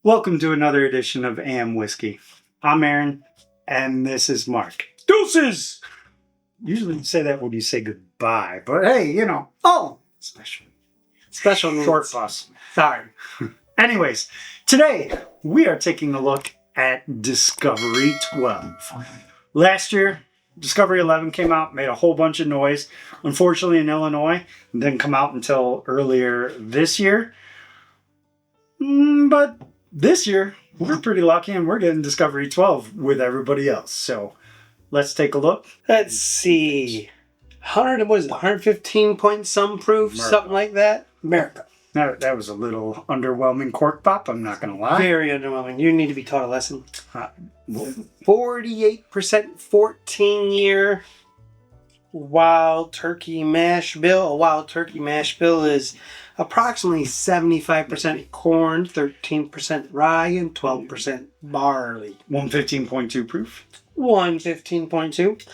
Welcome to another edition of AM Whiskey. I'm Aaron, and this is Mark. Deuces! Usually you say that when you say goodbye, but hey, you know. Oh! Special needs. Short bus. Sorry. Anyways, today we are taking a look at Discovery 12. Last year, Discovery 11 came out, made a whole bunch of noise. Unfortunately, in Illinois, it didn't come out until earlier this year. But this year, we're pretty lucky and we're getting Discovery 12 with everybody else. So let's take a look. Let's see. 115 point some proof, America. something like that. America. That was a little underwhelming cork pop, I'm not going to lie. Very underwhelming. You need to be taught a lesson. 48% 14-year wild turkey mash bill. A wild turkey mash bill is approximately 75% corn, 13% rye, and 12% barley. 115.2 proof. 115.2.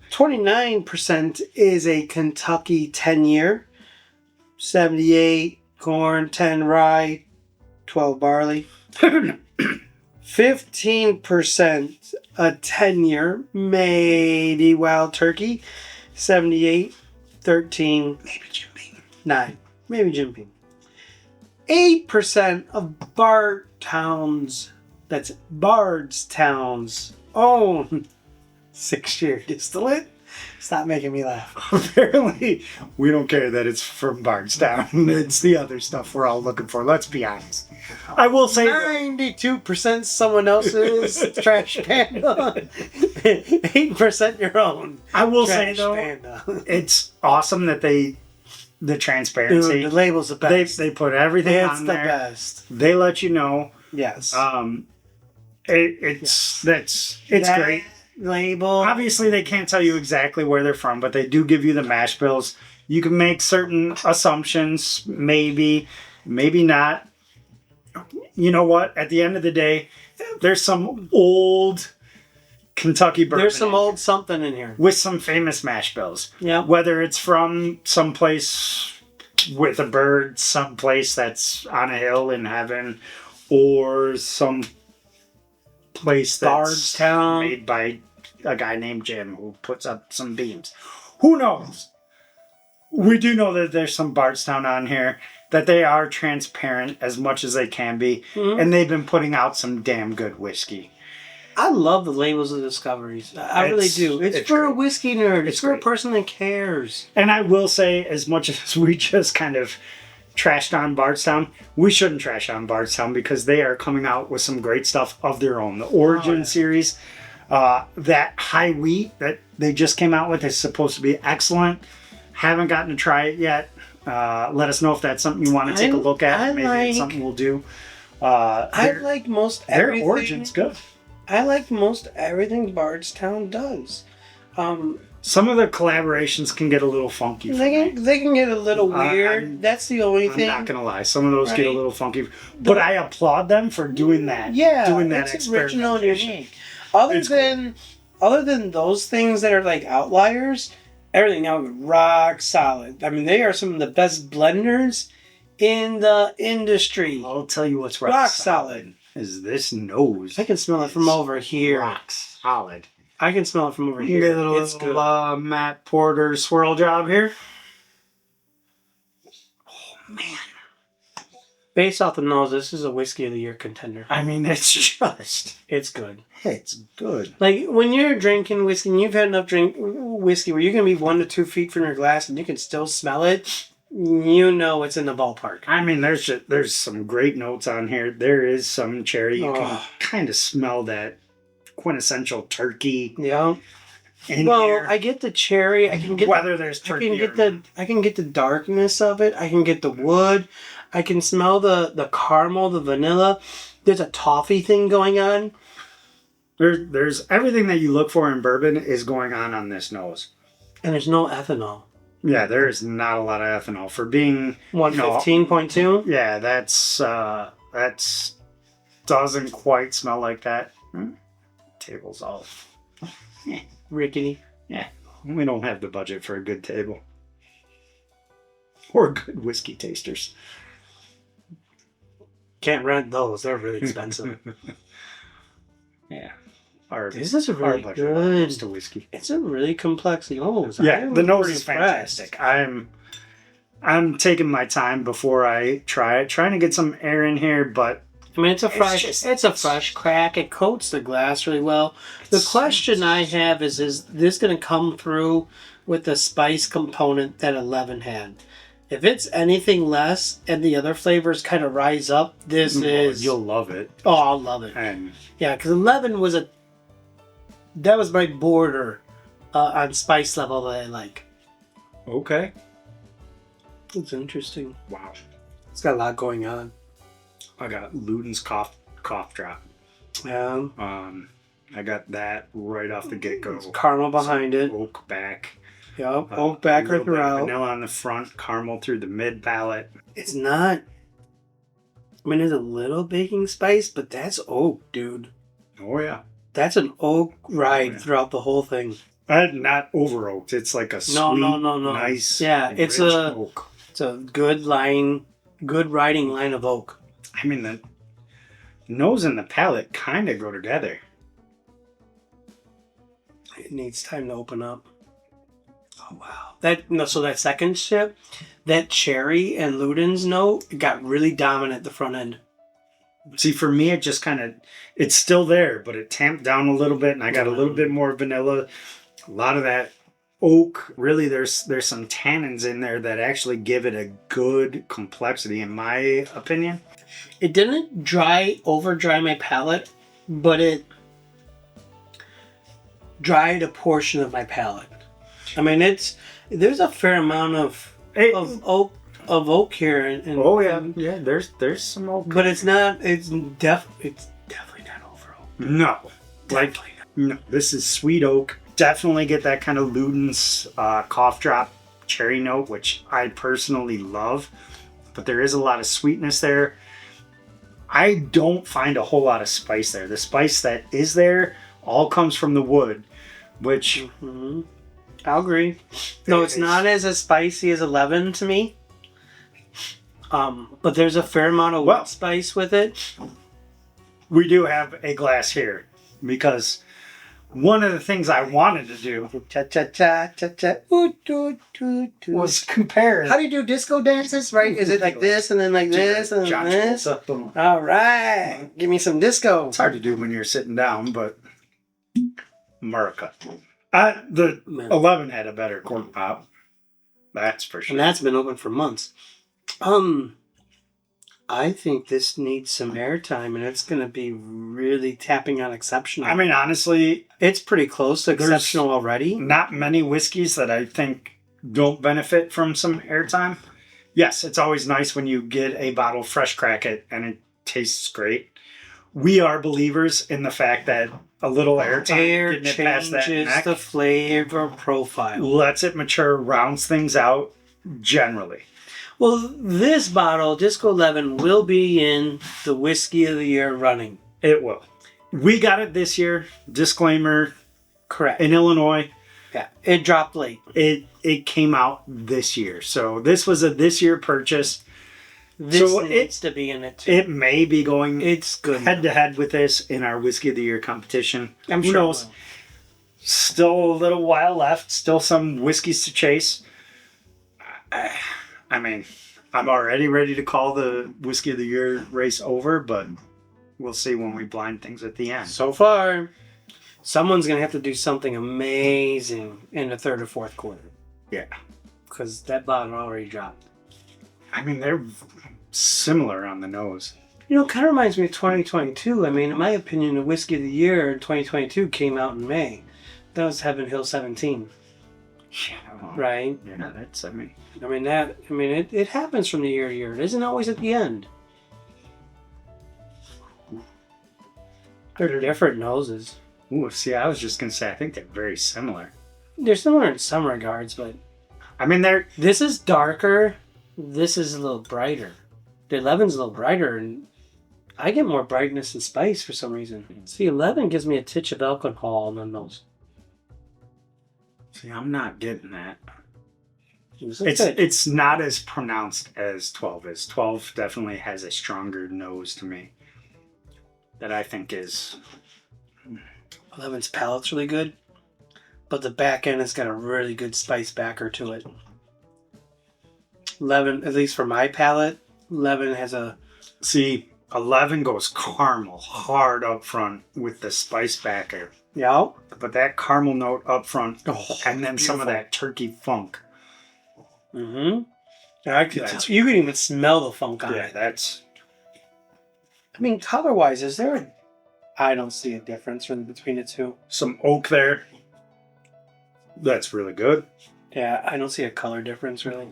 29% is a Kentucky 10-year. 78 corn, 10 rye, 12 barley. 15% a 10-year, maybe wild turkey. 78, 13, maybe Jim Beam. 9, maybe Jim Beam. 8% of Bardstown's own 6-year distillate. Stop making me laugh. Apparently, we don't care that it's from Bardstown. It's the other stuff we're all looking for. Let's be honest. I will say 92% someone else's trash panda. 8% your own. I will trash say though, panda. it's awesome that the transparency. Dude, the label's the best. They put everything It's on the there. best. They let you know. Yes. It's that great. Label. Obviously, they can't tell you exactly where they're from, but they do give you the mash bills. You can make certain assumptions, maybe not. You know what? At the end of the day, there's some old Kentucky bourbon. There's some old something in here. With some famous mash bills. Yeah. Whether it's from someplace with a bird, someplace that's on a hill in heaven, or some place that's Bardstown. made by a guy named Jim who puts up some beams. Who knows? We do know that there's some Bardstown on here, that they are transparent as much as they can be, and they've been putting out some damn good whiskey. I love the labels of Discoveries. I really do. It's for great. a whiskey nerd. It's for great. a person that cares. And I will say, as much as we just kind of trashed on Bardstown, we shouldn't trash on Bardstown because they are coming out with some great stuff of their own. The Origin series, that high wheat that they just came out with is supposed to be excellent. Haven't gotten to try it yet. Let us know if that's something you want to take a look at. Maybe it's something we'll do. I like most everything. Their Origin's good. I like most everything Bardstown does. Some of the collaborations can get a little funky. They can get a little weird. That's the only thing. I'm not gonna lie. Some of those get a little funky, but I applaud them for doing that. Yeah, doing that it's original and experimentation. unique. Other than those things that are like outliers, everything else is rock solid. I mean, they are some of the best blenders in the industry. I'll tell you what's rock solid. Is this nose? I can smell it from over here. Rock solid. I can smell it from over You here. get a little Matt Porter swirl job here. Oh man! Based off the nose, this is a whiskey of the year contender. I mean, it's good. It's good. Like when you're drinking whiskey, and you've had enough whiskey where you can be 1 to 2 feet from your glass and you can still smell it. You know it's in the ballpark. I mean, there's some great notes on here. There is some cherry. You can kind of smell that quintessential turkey. Yeah. Here. I get the cherry. I can get whether there's turkey. I can get the darkness of it. I can get the wood. I can smell the caramel, the vanilla. There's a toffee thing going on. There's everything that you look for in bourbon is going on this nose. And there's no ethanol. Yeah, there is not a lot of ethanol for being 115.2. Yeah, that's doesn't quite smell like that. Table's all rickety. Yeah, we don't have the budget for a good table. Or good whiskey tasters. Can't rent those. They're really expensive. Yeah. This is a our really budget when it good. comes to whiskey. It's a really complex nose. Yeah, the nose pretty is impressed. fantastic. I'm taking my time before I try it, trying to get some air in here, but I mean, it's a fresh. just- It's a fresh crack. It coats the glass really well. The question I have is this going to come through with the spice component that 11 had? If it's anything less and the other flavors kind of rise up, this is... you'll love it. Oh, I'll love it. And Yeah, because 11 was that was my border on spice level that I like. okay. It's interesting. Wow. It's got a lot going on. I got Luden's cough drop. I got that right off the get-go. Caramel behind it. Oak back. Yep, oak back a little right bit of throughout. vanilla on the front, caramel through the mid palate. It's not... I mean, there's a little baking spice, but that's oak, dude. Oh yeah. That's an oak ride yeah. throughout the whole thing. Not over oaked. It's like a sweet, No. nice. Yeah, it's rich a- oak. It's a good riding line of oak. I mean, the nose and the palate kind of go together. It needs time to open up. Oh wow! So that second sip, that cherry and Luden's note got really dominant at the front end. See, for me, it just it's still there, but it tamped down a little bit, and I got a little bit more vanilla. A lot of that oak. Really, there's some tannins in there that actually give it a good complexity, in my opinion. It didn't over dry my palate, but it dried a portion of my palate. I mean, there's a fair amount of oak here, and Oh yeah. There's some oak, but it's definitely not over oak. no, Definitely no. This is sweet oak. Definitely get that kind of Luden's cough drop cherry note, which I personally love. But there is a lot of sweetness there. I don't find a whole lot of spice there. The spice that is there all comes from the wood, which Mm-hmm. I'll agree. No, it's not as spicy as 11 to me. But there's a fair amount of wood spice with it. we do have a glass here because one of the things I wanted to do Cha cha cha cha cha. Ooh, doo, doo, doo. was compare. How do you do disco dances? Right? Is it like this and then like this and then this? It's All right, give me some disco. hard to do when you're sitting down, but America. The 11 had a better cork pop. That's for sure. And that's been open for months. I think this needs some airtime, and it's going to be really tapping on exceptional. I mean, honestly, it's pretty close to There's- exceptional already. not many whiskeys that I think don't benefit from some airtime. Yes, it's always nice when you get a bottle fresh crack it and it tastes great. We are believers in the fact that a little airtime, Air getting it past that changes neck, the flavor profile. lets it mature, rounds things out generally. Well, this bottle, Disco 11, will be in the Whiskey of the Year running. It will. We got it this year. Disclaimer, Correct. in Illinois. Yeah, it dropped late. It came out this year. So this was a this year purchase. This So needs to be in it too. It may be going It's good. head to head with this in our Whiskey of the Year competition. I'm Who sure. it knows? will. Still a little while left. Still some whiskeys to chase. I mean, I'm already ready to call the Whiskey of the Year race over, but we'll see when we blind things at the end. So far, someone's going to have to do something amazing in the third or fourth quarter. Yeah. Because that bottle already dropped. I mean, they're similar on the nose. You know, it kind of reminds me of 2022. I mean, in my opinion, the Whiskey of the Year in 2022 came out in May. That was Heaven Hill 17, Yeah. right? Yeah, that's, I mean. It happens from the year to year. It isn't always at the end. They're different noses. Ooh, see, I was just going to say, I think they're very similar. They're similar in some regards, but I mean, this is darker. This is a little brighter. The 11's a little brighter, and I get more brightness and spice for some reason. See, 11 gives me a titch of alcohol on the nose. see, I'm not getting that. It's not as pronounced as 12 is. 12 definitely has a stronger nose to me that I think is... 11's palate's really good, but the back end has got a really good spice backer to it. 11, at least for my palate, 11 has a... See, 11 goes caramel hard up front with the spice backer. Yeah. But that caramel note up front, and then beautiful. some of that turkey funk. Mm-hmm. You can even smell the funk on it. That's... I mean, color-wise, is there a... I don't see a difference really between the two. Some oak there. That's really good. Yeah, I don't see a color difference really.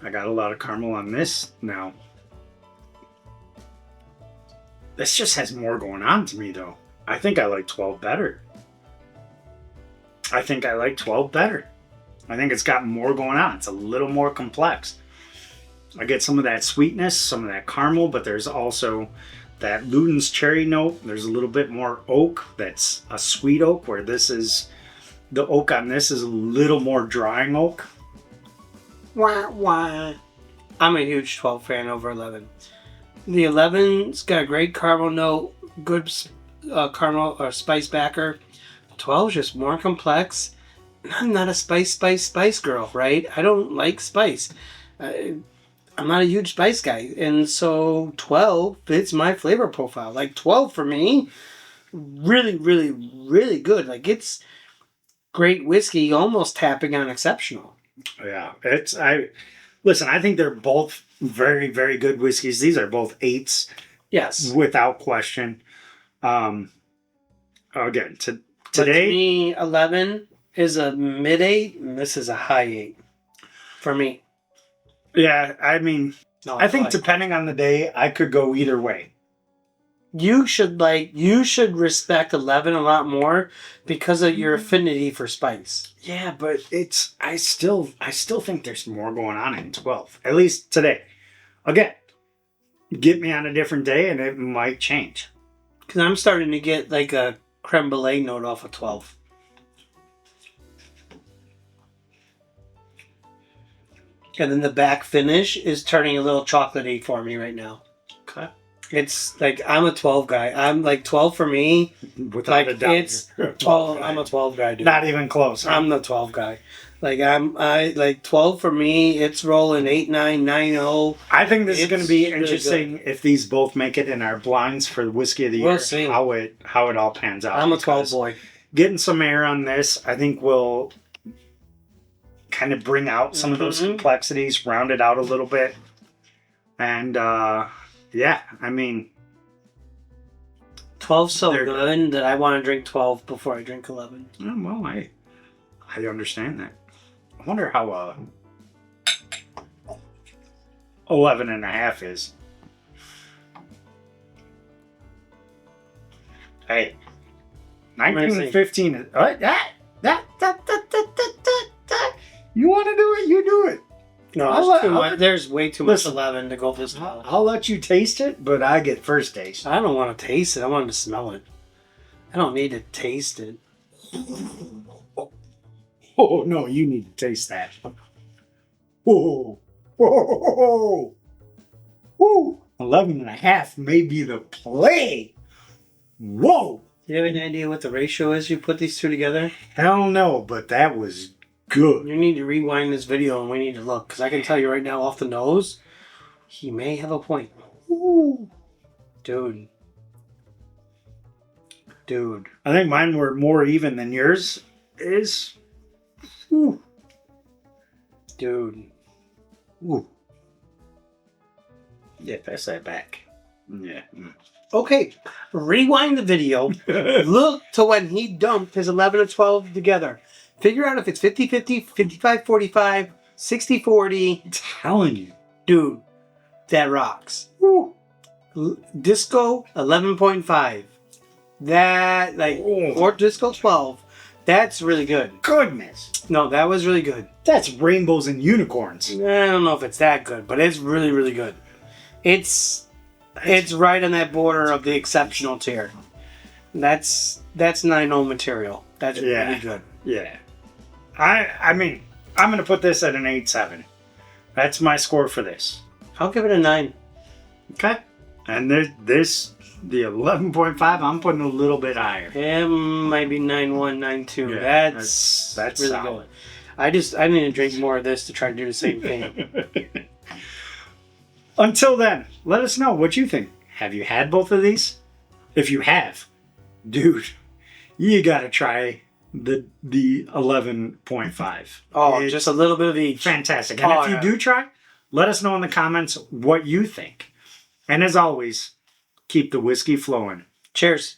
I got a lot of caramel on this now. This just has more going on to me, though. I think I like 12 better. I think it's got more going on. It's a little more complex. I get some of that sweetness, some of that caramel, but there's also that Luden's cherry note. There's a little bit more oak. That's a sweet oak, where this is... The oak on this is a little more drying oak. Wah, wah. I'm a huge 12 fan over 11. The 11's got a great caramel note, good caramel or spice backer. 12's just more complex. I'm not a spice girl, right? I don't like spice. I'm not a huge spice guy. And so 12 fits my flavor profile. Like 12 for me, really, really, really good. Like it's great whiskey, almost tapping on exceptional. Yeah, listen, I think they're both very, very good whiskeys. These are both 8s. Yes. Without question. Again, today... But to me, 11 is a mid-8, and this is a high 8 for me. Yeah, I mean, No, I think depending on the day, I could go either way. You should respect 11 a lot more because of your affinity for spice. Yeah, but I still think there's more going on in 12. At least today. Again, get me on a different day and it might change. Because I'm starting to get like a creme brulee note off of 12. And then the back finish is turning a little chocolatey for me right now. Okay. It's like, I'm a 12 guy. I'm like 12 for me. Without a doubt. It's 12. I'm a 12 guy, dude. Not even close. Huh? I'm the 12 guy. Like 12 for me, it's rolling 8, 9, 9, 0. I think this is going to be really interesting if these both make it in our blinds for the whiskey of the year. We'll see. How it all pans out. I'm a 12 boy. Getting some air on this, I think will kind of bring out some of those complexities, round it out a little bit. And yeah, I mean, 12's so good that I want to drink 12 before I drink 11. Well, I understand that. I wonder how 11 and a half is. Hey, 1915 is you want to do it, you do it. No, there's way too much 11 to go for this. I'll let you taste it, but I get first taste. I don't want to taste it. I want to smell it. I don't need to taste it. Oh, no, you need to taste that. Whoa. Whoa. Whoa. 11 and a half may be the play. Whoa. Do you have any idea what the ratio is you put these two together? Hell no, but that was good. You need to rewind this video and we need to look. Because I can tell you right now off the nose, he may have a point. Ooh. Dude. I think mine were more even than yours is. Ooh. Dude. Ooh. Yeah, pass that back. Yeah. Okay, rewind the video. Look to when he dumped his 11 and 12 together. Figure out if it's 50-50, 55-45, 60-40. I'm telling you. Dude, that rocks. Ooh. Disco 11.5. That, or Disco 12. That's really good. Goodness. No, that was really good. That's rainbows and unicorns. I don't know if it's that good, but it's really, really good. It's right on that border of the exceptional tier. That's 9-0 material. That's really good. Yeah. I mean, I'm going to put this at an 8.7. That's my score for this. I'll give it a 9. Okay. And the 11.5, I'm putting a little bit higher. It might be 9.1, 9.2. Yeah, that's really solid. Good. I need to drink more of this to try to do the same thing. Until then, let us know what you think. Have you had both of these? If you have, dude, you got to try the 11.5. Oh, It's just a little bit of each. fantastic. And if you do try, let us know in the comments what you think. And as always, keep the whiskey flowing. Cheers.